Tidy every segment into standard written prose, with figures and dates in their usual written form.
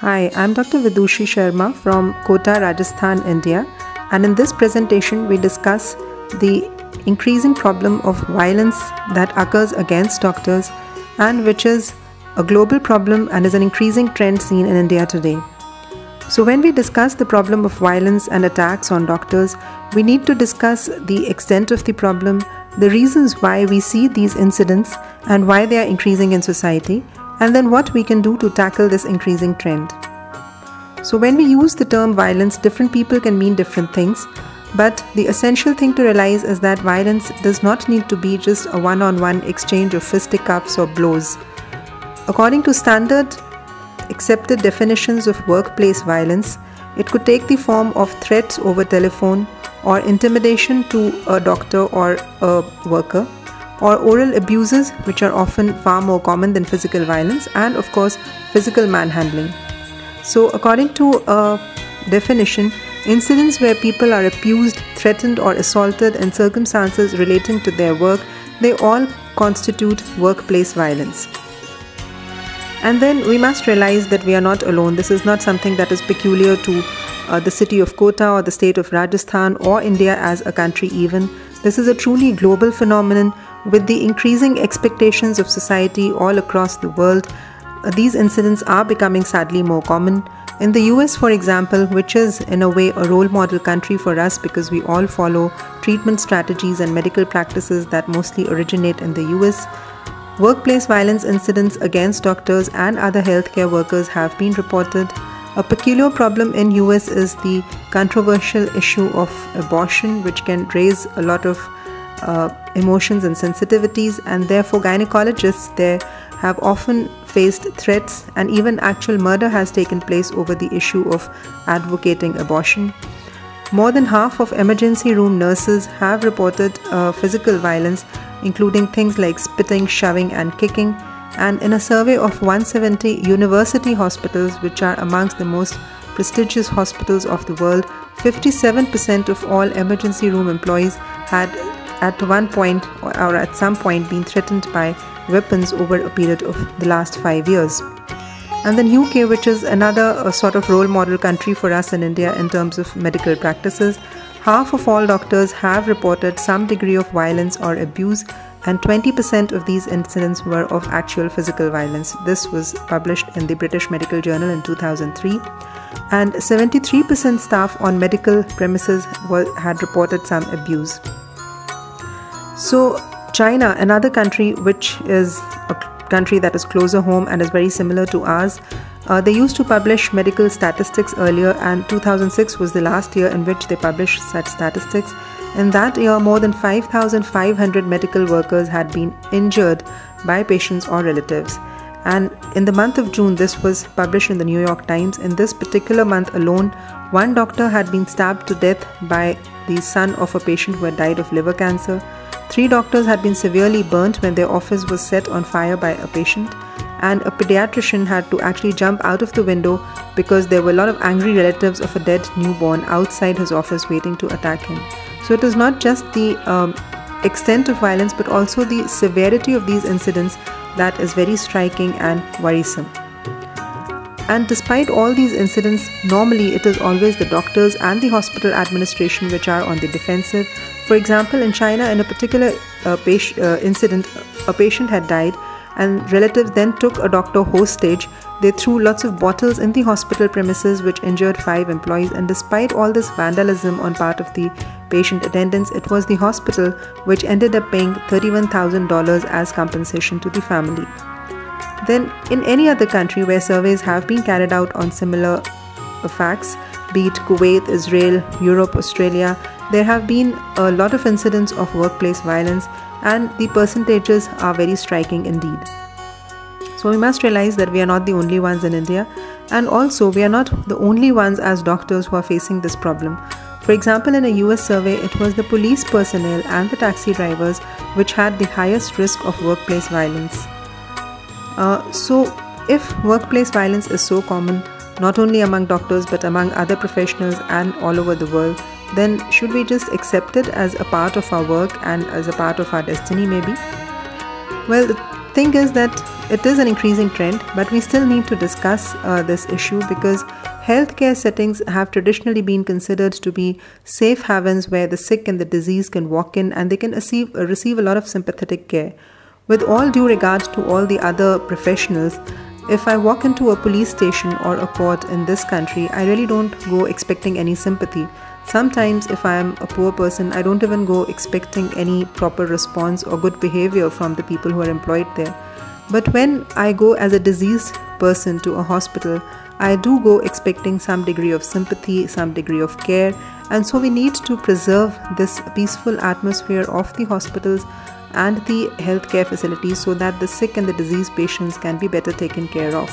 Hi, I'm Dr. Vidushi Sharma from Kota, Rajasthan, India, and in this presentation we discuss the increasing problem of violence that occurs against doctors and which is a global problem and is an increasing trend seen in India today. So when we discuss the problem of violence and attacks on doctors, we need to discuss the extent of the problem, the reasons why we see these incidents and why they are increasing in society, and then what we can do to tackle this increasing trend. So when we use the term violence, different people can mean different things, but the essential thing to realize is that violence does not need to be just a one-on-one exchange of fisticuffs or blows. According to standard accepted definitions of workplace violence, it could take the form of threats over telephone or intimidation to a doctor or a worker, or oral abuses, which are often far more common than physical violence, and of course physical manhandling. So according to a definition, incidents where people are abused, threatened or assaulted in circumstances relating to their work, they all constitute workplace violence. And then we must realize that we are not alone. This is not something that is peculiar to the city of Kota or the state of Rajasthan or India as a country even. This is a truly global phenomenon with the increasing expectations of society all across the world. These incidents are becoming sadly more common. In the US, for example, which is in a way a role model country for us because we all follow treatment strategies and medical practices that mostly originate in the US, workplace violence incidents against doctors and other healthcare workers have been reported. A peculiar problem in US is the controversial issue of abortion, which can raise a lot of emotions and sensitivities, and therefore gynecologists there have often faced threats, and even actual murder has taken place over the issue of advocating abortion. More than half of emergency room nurses have reported physical violence, including things like spitting, shoving and kicking. And in a survey of 170 university hospitals, which are amongst the most prestigious hospitals of the world, 57% of all emergency room employees had at one point or at some point been threatened by weapons over a period of the last 5 years. And then UK, which is another sort of role model country for us in India in terms of medical practices, half of all doctors have reported some degree of violence or abuse, and 20% of these incidents were of actual physical violence. This was published in the British Medical Journal in 2003. And 73% staff on medical premises had reported some abuse. So China, another country which is a country that is closer home and is very similar to ours, they used to publish medical statistics earlier, and 2006 was the last year in which they published such statistics. In that year, more than 5,500 medical workers had been injured by patients or relatives. And in the month of June, this was published in the New York Times. In this particular month alone, one doctor had been stabbed to death by the son of a patient who had died of liver cancer. 3 doctors had been severely burnt when their office was set on fire by a patient, and a pediatrician had to actually jump out of the window because there were a lot of angry relatives of a dead newborn outside his office waiting to attack him. So it is not just the extent of violence but also the severity of these incidents that is very striking and worrisome. And despite all these incidents, normally it is always the doctors and the hospital administration which are on the defensive. For example, in China, in a particular incident, a patient had died and relatives then took a doctor hostage. They threw lots of bottles in the hospital premises which injured 5 employees, and despite all this vandalism on part of the patient attendants, it was the hospital which ended up paying $31,000 as compensation to the family. Then in any other country where surveys have been carried out on similar facts, be it Kuwait, Israel, Europe, Australia, there have been a lot of incidents of workplace violence, and the percentages are very striking indeed. So we must realize that we are not the only ones in India, and also we are not the only ones as doctors who are facing this problem. For example, in a US survey, it was the police personnel and the taxi drivers which had the highest risk of workplace violence. So if workplace violence is so common, not only among doctors but among other professionals and all over the world, then should we just accept it as a part of our work and as a part of our destiny maybe? Well, the thing is that it is an increasing trend, but we still need to discuss this issue because healthcare settings have traditionally been considered to be safe havens where the sick and the diseased can walk in and they can receive a lot of sympathetic care. With all due regard to all the other professionals, if I walk into a police station or a court in this country, I really don't go expecting any sympathy. Sometimes if I am a poor person, I don't even go expecting any proper response or good behavior from the people who are employed there. But when I go as a diseased person to a hospital, I do go expecting some degree of sympathy, some degree of care, and so we need to preserve this peaceful atmosphere of the hospitals and the healthcare facilities so that the sick and the diseased patients can be better taken care of.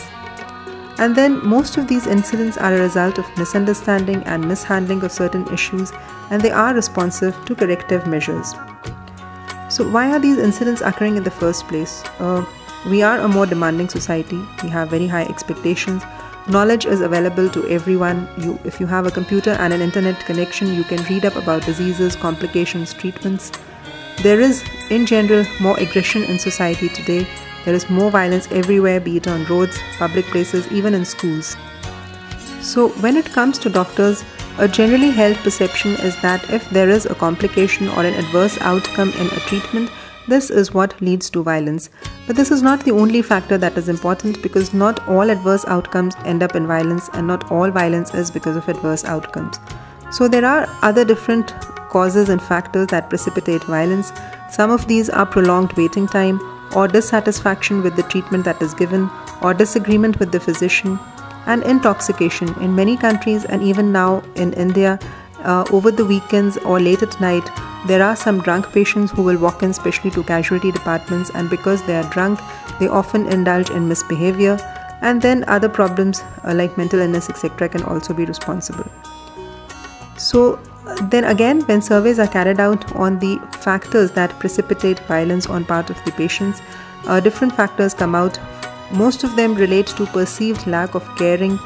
And then most of these incidents are a result of misunderstanding and mishandling of certain issues, and they are responsive to corrective measures. So why are these incidents occurring in the first place? We are a more demanding society. We have very high expectations. Knowledge is available to everyone. If you have a computer and an internet connection, you can read up about diseases, complications, treatments. There is, in general, more aggression in society today. There is more violence everywhere, be it on roads, public places, even in schools. So when it comes to doctors, a generally held perception is that if there is a complication or an adverse outcome in a treatment, this is what leads to violence. But this is not the only factor that is important, because not all adverse outcomes end up in violence and not all violence is because of adverse outcomes. So there are other different causes and factors that precipitate violence. Some of these are prolonged waiting time, or dissatisfaction with the treatment that is given, or disagreement with the physician, and intoxication. In many countries and even now in India, over the weekends or late at night, there are some drunk patients who will walk in especially to casualty departments, and because they are drunk, they often indulge in misbehavior, and then other problems like mental illness, etc. can also be responsible. So then again, when surveys are carried out on the factors that precipitate violence on part of the patients, different factors come out. Most of them relate to perceived lack of caring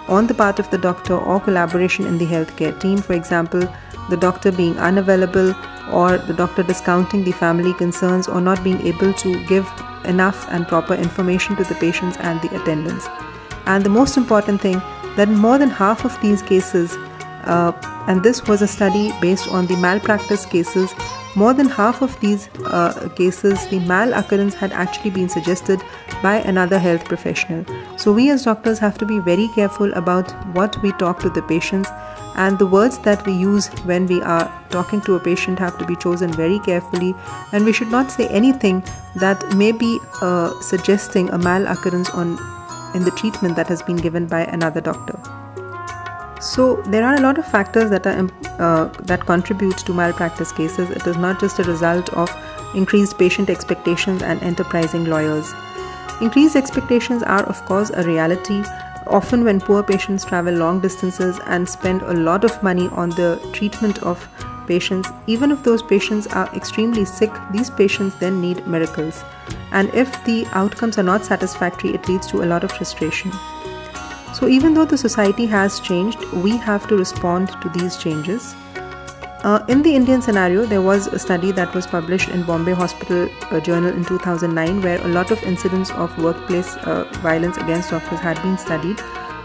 on the part of the doctor or collaboration in the healthcare team. For example, the doctor being unavailable, or the doctor discounting the family concerns, or not being able to give enough and proper information to the patients and the attendants. And the most important thing, that in more than half of these cases, and this was a study based on the malpractice cases, more than half of these cases, the mal-occurrence had actually been suggested by another health professional. So we as doctors have to be very careful about what we talk to the patients, and the words that we use when we are talking to a patient have to be chosen very carefully, and we should not say anything that may be suggesting a mal-occurrence in the treatment that has been given by another doctor. So there are a lot of factors that contribute to malpractice cases. It is not just a result of increased patient expectations and enterprising lawyers. Increased expectations are of course a reality. Often when poor patients travel long distances and spend a lot of money on the treatment of patients, even if those patients are extremely sick, these patients then need miracles. And if the outcomes are not satisfactory, it leads to a lot of frustration. So even though the society has changed, we have to respond to these changes. In the Indian scenario, there was a study that was published in Bombay Hospital Journal in 2009, where a lot of incidents of workplace violence against doctors had been studied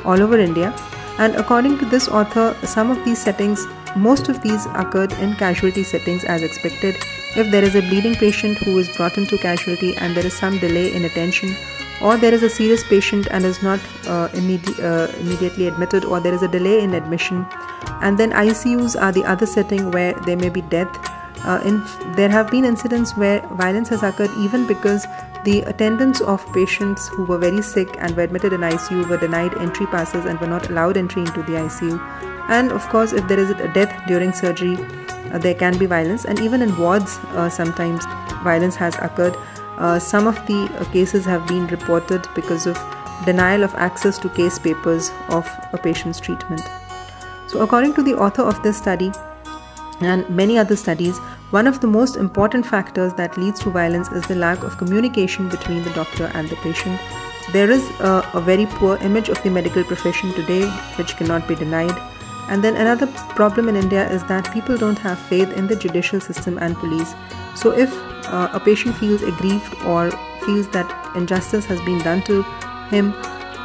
all over India. And according to this author, some of these settings, most of these occurred in casualty settings as expected. If there is a bleeding patient who is brought into casualty and there is some delay in attention, or there is a serious patient and is not immediately admitted, or there is a delay in admission, and then ICUs are the other setting where there may be death. There have been incidents where violence has occurred even because the attendants of patients who were very sick and were admitted in ICU were denied entry passes and were not allowed entry into the ICU. And of course, if there is a death during surgery, there can be violence, and even in wards sometimes violence has occurred. Some of the cases have been reported because of denial of access to case papers of a patient's treatment. So according to the author of this study and many other studies, one of the most important factors that leads to violence is the lack of communication between the doctor and the patient. There is a very poor image of the medical profession today, which cannot be denied. And then another problem in India is that people don't have faith in the judicial system and police. So if a patient feels aggrieved or feels that injustice has been done to him,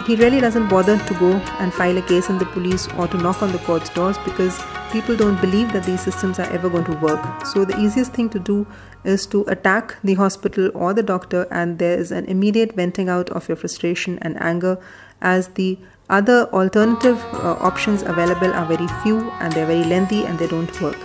he really doesn't bother to go and file a case in the police or to knock on the court's doors, because people don't believe that these systems are ever going to work. So the easiest thing to do is to attack the hospital or the doctor, and there is an immediate venting out of your frustration and anger, as the other alternative options available are very few and they're very lengthy and they don't work.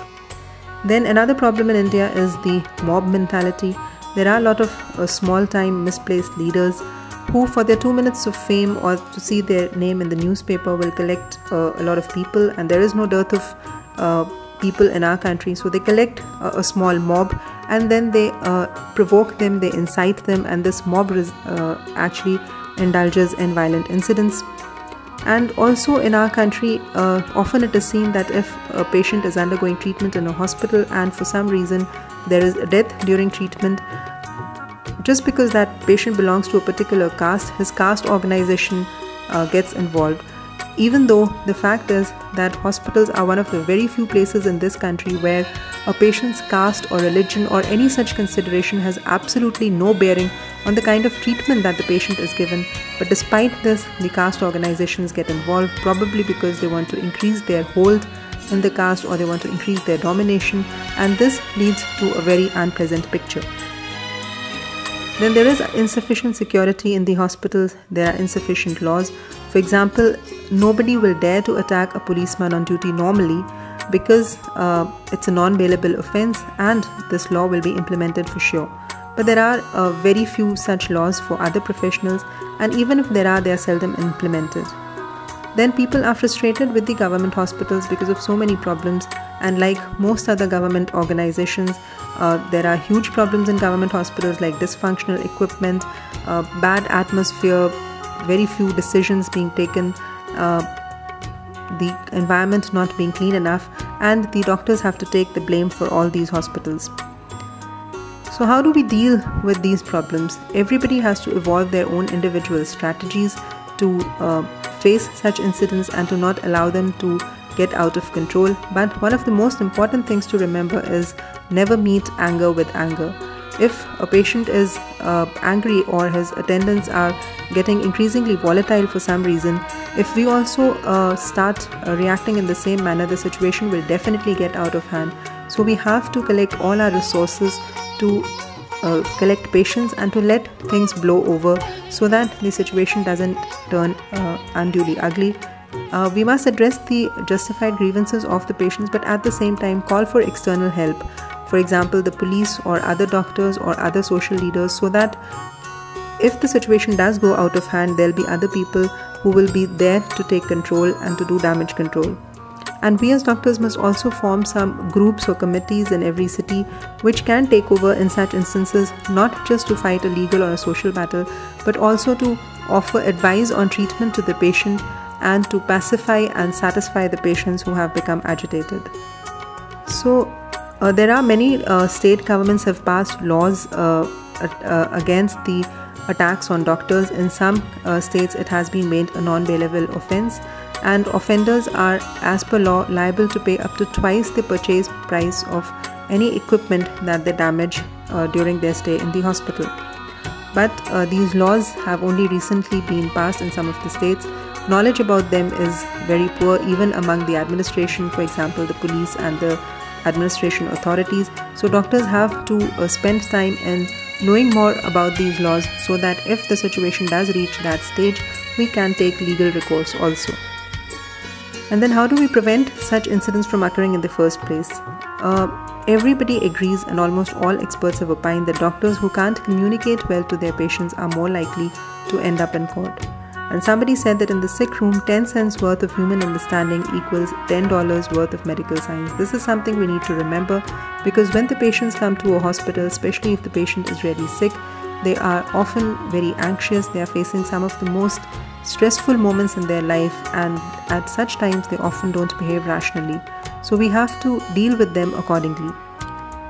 Then another problem in India is the mob mentality. There are a lot of small-time misplaced leaders who, for their 2 minutes of fame or to see their name in the newspaper, will collect a lot of people, and there is no dearth of people in our country. So they collect a small mob, and then they provoke them, they incite them, and this mob actually indulges in violent incidents. And also in our country, often it is seen that if a patient is undergoing treatment in a hospital and for some reason there is a death during treatment, just because that patient belongs to a particular caste, his caste organization gets involved. Even though the fact is that hospitals are one of the very few places in this country where a patient's caste or religion or any such consideration has absolutely no bearing on the kind of treatment that the patient is given. But despite this, the caste organizations get involved, probably because they want to increase their hold in the caste or they want to increase their domination, and this leads to a very unpleasant picture. Then there is insufficient security in the hospitals. There are insufficient laws. For example, nobody will dare to attack a policeman on duty normally because it's a non-bailable offense, and this law will be implemented for sure. But there are very few such laws for other professionals, and even if there are, they are seldom implemented. Then people are frustrated with the government hospitals because of so many problems, and like most other government organizations, there are huge problems in government hospitals like dysfunctional equipment, bad atmosphere, very few decisions being taken, the environment not being clean enough, and the doctors have to take the blame for all these hospitals. So how do we deal with these problems? Everybody has to evolve their own individual strategies to face such incidents and to not allow them to get out of control. But one of the most important things to remember is never meet anger with anger. If a patient is angry or his attendants are getting increasingly volatile for some reason, if we also start reacting in the same manner, the situation will definitely get out of hand. So we have to collect all our resources to collect patience and to let things blow over so that the situation doesn't turn unduly ugly. We must address the justified grievances of the patients, but at the same time call for external help. For example, the police or other doctors or other social leaders, so that if the situation does go out of hand, there'll be other people who will be there to take control and to do damage control. And we as doctors must also form some groups or committees in every city which can take over in such instances, not just to fight a legal or a social battle, but also to offer advice on treatment to the patient and to pacify and satisfy the patients who have become agitated. So there are many state governments have passed laws against the attacks on doctors. In some states it has been made a non-bailable offense, and offenders are, as per law, liable to pay up to twice the purchase price of any equipment that they damage during their stay in the hospital. But these laws have only recently been passed in some of the states. Knowledge about them is very poor even among the administration, for example the police and the administration authorities. So doctors have to spend time in knowing more about these laws so that if the situation does reach that stage, we can take legal recourse also. And then how do we prevent such incidents from occurring in the first place? Everybody agrees, and almost all experts have opined, that doctors who can't communicate well to their patients are more likely to end up in court. And somebody said that in the sick room, 10 cents worth of human understanding equals $10 worth of medical science. This is something we need to remember, because when the patients come to a hospital, especially if the patient is really sick, they are often very anxious. They are facing some of the most stressful moments in their life, and at such times they often don't behave rationally. So we have to deal with them accordingly.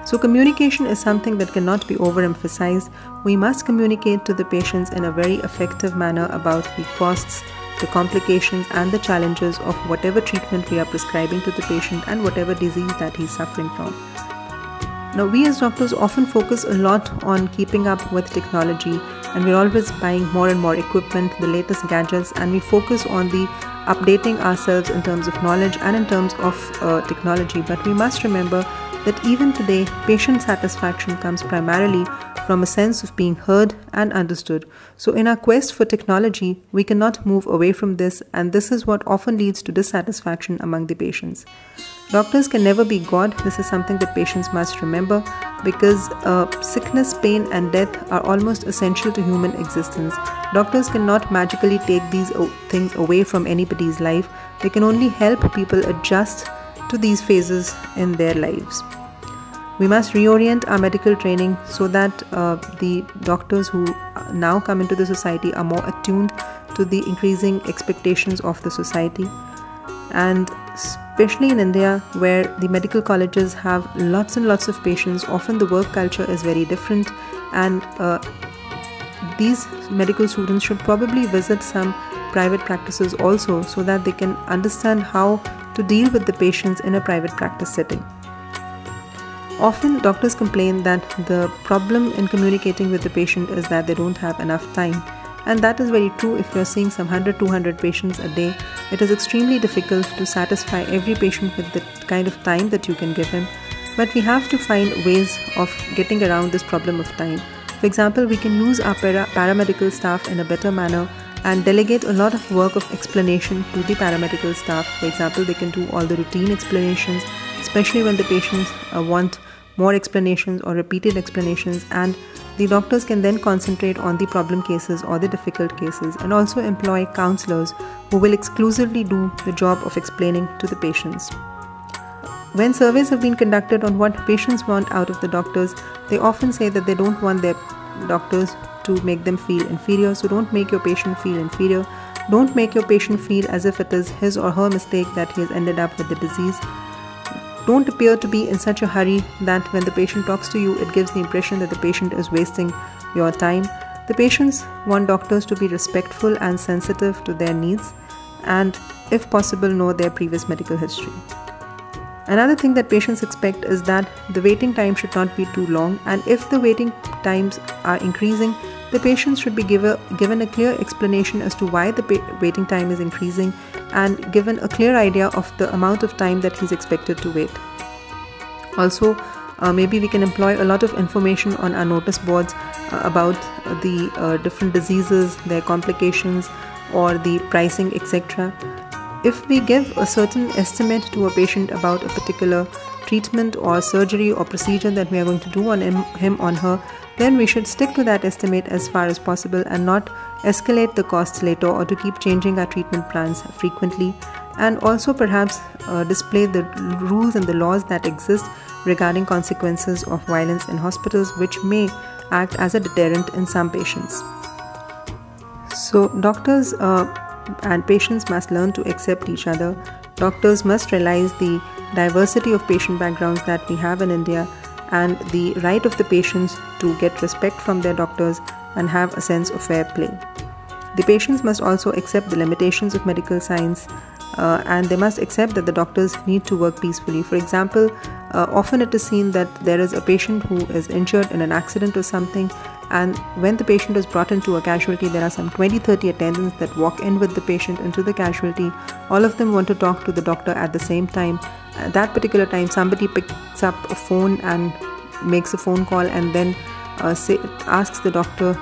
So communication is something that cannot be overemphasized. We must communicate to the patients in a very effective manner about the costs, the complications and the challenges of whatever treatment we are prescribing to the patient and whatever disease that he is suffering from. Now, we as doctors often focus a lot on keeping up with technology and we're always buying more and more equipment, the latest gadgets, and we focus on the updating ourselves in terms of knowledge and in terms of technology. But we must remember that even today, patient satisfaction comes primarily from a sense of being heard and understood. So in our quest for technology, we cannot move away from this, and this is what often leads to dissatisfaction among the patients. Doctors can never be God. This is something that patients must remember, because sickness, pain and death are almost essential to human existence. Doctors cannot magically take these things away from anybody's life. They can only help people adjust to these phases in their lives. We must reorient our medical training so that the doctors who now come into the society are more attuned to the increasing expectations of the society. And especially in India, where the medical colleges have lots and lots of patients, often the work culture is very different, and these medical students should probably visit some private practices also, so that they can understand how to deal with the patients in a private practice setting. Often doctors complain that the problem in communicating with the patient is that they don't have enough time. And that is very true. If you're seeing some 100-200 patients a day, it is extremely difficult to satisfy every patient with the kind of time that you can give him. But we have to find ways of getting around this problem of time. For example, we can use our paramedical staff in a better manner and delegate a lot of work of explanation to the paramedical staff. For example, they can do all the routine explanations, especially when the patients want more explanations or repeated explanations, and the doctors can then concentrate on the problem cases or the difficult cases, and also employ counselors who will exclusively do the job of explaining to the patients. When surveys have been conducted on what patients want out of the doctors, they often say that they don't want their doctors to make them feel inferior. So don't make your patient feel inferior. Don't make your patient feel as if it is his or her mistake that he has ended up with the disease. Don't appear to be in such a hurry that when the patient talks to you, it gives the impression that the patient is wasting your time. The patients want doctors to be respectful and sensitive to their needs, and if possible, know their previous medical history. Another thing that patients expect is that the waiting time should not be too long, and if the waiting times are increasing, the patients should be given a clear explanation as to why the waiting time is increasing, and given a clear idea of the amount of time that he's expected to wait. Also, maybe we can employ a lot of information on our notice boards about the different diseases, their complications, or the pricing, etc. If we give a certain estimate to a patient about a particular treatment or surgery or procedure that we are going to do on him or her, then we should stick to that estimate as far as possible and not escalate the costs later, or to keep changing our treatment plans frequently, and also perhaps display the rules and the laws that exist regarding consequences of violence in hospitals, which may act as a deterrent in some patients. So doctors and patients must learn to accept each other. Doctors must realize the diversity of patient backgrounds that we have in India, and the right of the patients to get respect from their doctors and have a sense of fair play. The patients must also accept the limitations of medical science, and they must accept that the doctors need to work peacefully. For example, often it is seen that there is a patient who is injured in an accident or something, and when the patient is brought into a casualty, there are some 20-30 attendants that walk in with the patient into the casualty. All of them want to talk to the doctor at the same time. At that particular time, somebody picks up a phone and makes a phone call, and then asks the doctor,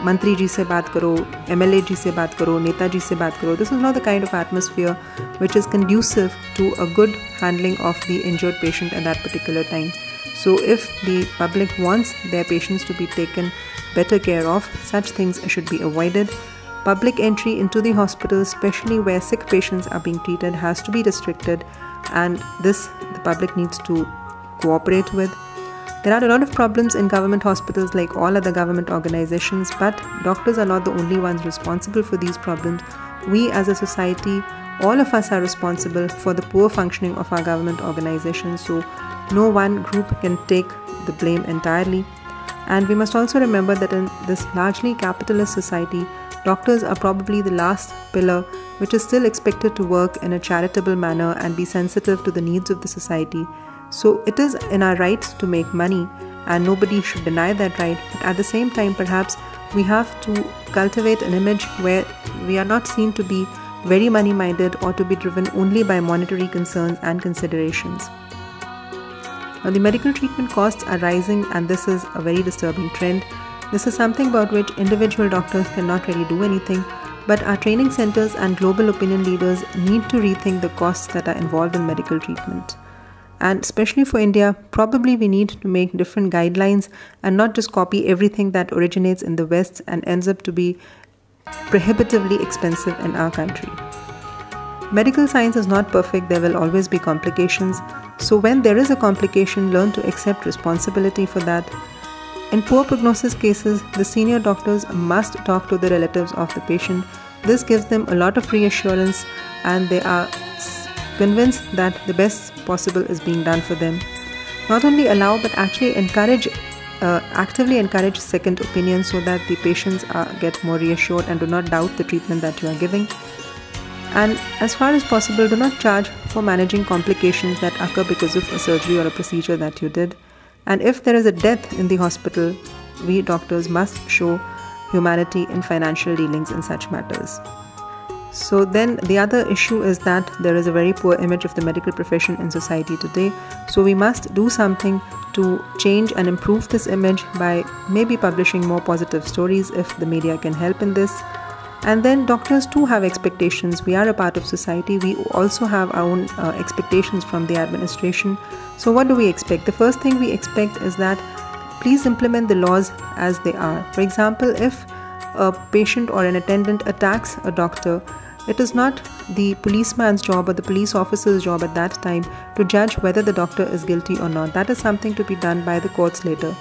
Mantri ji se baat karo, MLA ji se baat karo, Neta ji se baat karo. This is not the kind of atmosphere which is conducive to a good handling of the injured patient at that particular time. So if the public wants their patients to be taken better care of, such things should be avoided. Public entry into the hospital, especially where sick patients are being treated, has to be restricted, and this the public needs to cooperate with. There are a lot of problems in government hospitals like all other government organizations, but doctors are not the only ones responsible for these problems. We as a society, all of us are responsible for the poor functioning of our government organizations, so no one group can take the blame entirely. And we must also remember that in this largely capitalist society, doctors are probably the last pillar which is still expected to work in a charitable manner and be sensitive to the needs of the society. So it is in our rights to make money, and nobody should deny that right. But at the same time, perhaps we have to cultivate an image where we are not seen to be very money-minded or to be driven only by monetary concerns and considerations. Now, the medical treatment costs are rising, and this is a very disturbing trend. This is something about which individual doctors cannot really do anything, but our training centers and global opinion leaders need to rethink the costs that are involved in medical treatment. And especially for India, probably we need to make different guidelines and not just copy everything that originates in the West and ends up to be prohibitively expensive in our country. Medical science is not perfect, there will always be complications. So when there is a complication, learn to accept responsibility for that. In poor prognosis cases, the senior doctors must talk to the relatives of the patient. This gives them a lot of reassurance, and they are convinced that the best possible is being done for them. Not only allow, but actually actively encourage second opinions so that the patients get more reassured and do not doubt the treatment that you are giving. And as far as possible, do not charge for managing complications that occur because of a surgery or a procedure that you did. And if there is a death in the hospital, we doctors must show humanity in financial dealings in such matters. So then the other issue is that there is a very poor image of the medical profession in society today. So we must do something to change and improve this image by maybe publishing more positive stories if the media can help in this. And then doctors too have expectations. We are a part of society. We also have our own expectations from the administration. So what do we expect? The first thing we expect is that please implement the laws as they are. For example, if a patient or an attendant attacks a doctor, it is not the policeman's job or the police officer's job at that time to judge whether the doctor is guilty or not. That is something to be done by the courts later.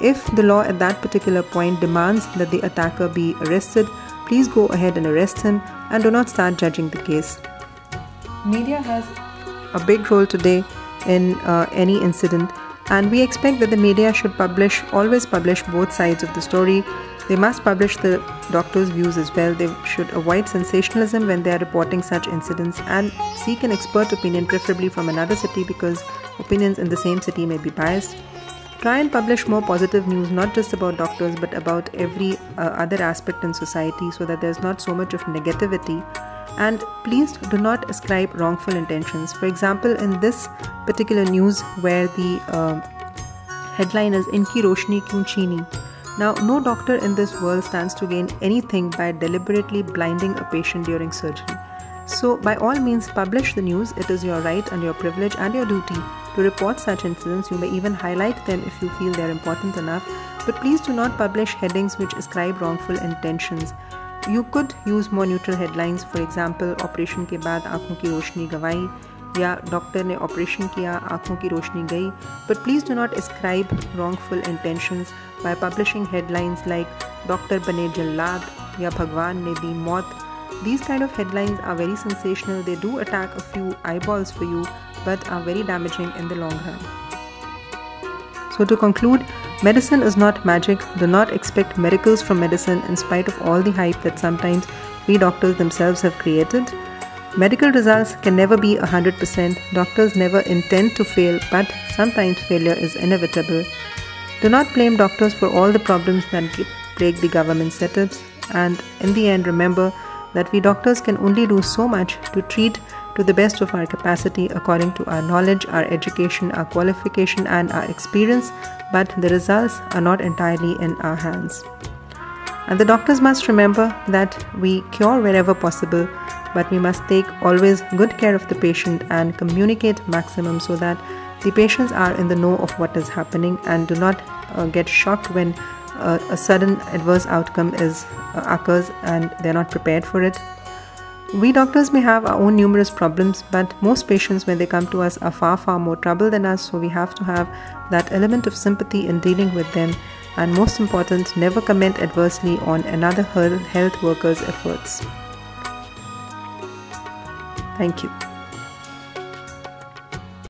If the law at that particular point demands that the attacker be arrested, please go ahead and arrest him and do not start judging the case. Media has a big role today in any incident, and we expect that the media should always publish both sides of the story. They must publish the doctor's views as well. They should avoid sensationalism when they are reporting such incidents and seek an expert opinion, preferably from another city, because opinions in the same city may be biased. Try and publish more positive news, not just about doctors, but about every other aspect in society, so that there's not so much of negativity. And please do not ascribe wrongful intentions. For example, in this particular news where the headline is "Inki roshni kyun chini." Now, no doctor in this world stands to gain anything by deliberately blinding a patient during surgery. So, by all means, publish the news. It is your right and your privilege and your duty to report such incidents. You may even highlight them if you feel they are important enough. But please do not publish headings which ascribe wrongful intentions. You could use more neutral headlines. For example, "Operation के बाद आँखों की रोशनी गंवाई" या "doctor ने operation किया, आँखों की रोशनी गई." But please do not ascribe wrongful intentions by publishing headlines like "doctor बने जल्लाद" या "भगवान ने दी मौत." These kind of headlines are very sensational. They do attack a few eyeballs for you, but are very damaging in the long run. So to conclude, medicine is not magic. Do not expect miracles from medicine in spite of all the hype that sometimes we doctors themselves have created. Medical results can never be 100%. Doctors never intend to fail, but sometimes failure is inevitable. Do not blame doctors for all the problems that plague the government setups. And in the end, remember that we doctors can only do so much to treat to the best of our capacity according to our knowledge, our education, our qualification and our experience, but the results are not entirely in our hands. And the doctors must remember that we cure wherever possible, but we must take always good care of the patient and communicate maximum so that the patients are in the know of what is happening and do not get shocked when a sudden adverse outcome occurs and they're not prepared for it. We doctors may have our own numerous problems, but most patients when they come to us are far more trouble than us, so we have to have that element of sympathy in dealing with them, and most important, never comment adversely on another health worker's efforts. Thank you.